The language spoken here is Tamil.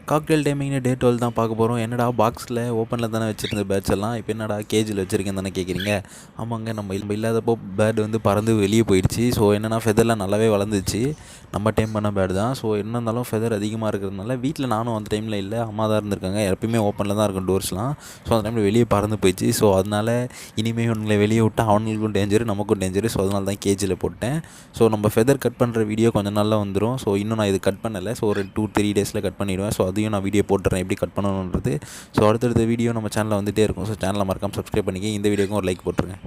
காக்டெயில் டைமிங்னு டே 12 தான் பார்க்க போகிறோம். என்னடா பாக்ஸில் ஓப்பனில் தானே வச்சுருந்த பேட்ச் எல்லாம் இப்போ என்னடா கேஜில் வச்சுருக்கேன்னு தானே கேட்குறீங்க. ஆமாங்க, நம்ம இல்லாதப்போ பேர்டு வந்து பறந்து வெளியே போயிடுச்சு. ஸோ என்னென்னா ஃபெதர்லாம் நல்லாவே வளர்ந்துச்சு. நம்ம டைம் பண்ண பேர்டு தான். ஸோ என்ன இருந்தாலும் ஃபெதர் அதிகமாக இருக்கிறதுனால வீட்டில் நானும் அந்த டைமில் இல்லை, அம்மா தான் இருந்திருக்காங்க. எப்பயுமே ஓப்பனில் தான் இருக்கும் டோர்ஸ்லாம். ஸோ அந்த டைமில் வெளியே பறந்து போயிடுச்சு. ஸோ அதனால் இனிமேல் இவங்களை வெளியே விட்டால் அவங்களுக்கும் டேஞ்சரு, நமக்கும் டேஞ்சரு. ஸோ அதனால தான் கேஜில் போட்டேன். ஸோ நம்ம ஃபெதர் கட் பண்ணுற வீடியோ கொஞ்சம் நாளில் வந்துடும். ஸோ இன்னும் நான் இது கட் பண்ணலை. ஸோ ஒரு 2-3 டேஸில் கட் பண்ணிவிடுவேன். ஸோ அதையும் நான் வீடியோ போட்டுறேன் எப்படி கட் பண்ணணுன்றது. ஸோ அடுத்தடுத்த வீடியோ நம்ம சேனலில் வந்துகிட்டே இருக்கும். ஸோ சேனலை மறக்காமல் சப்ஸ்கிரைப் பண்ணிக்க. இந்த வீடியோக்கும் ஒரு லைக் போட்டுருங்க.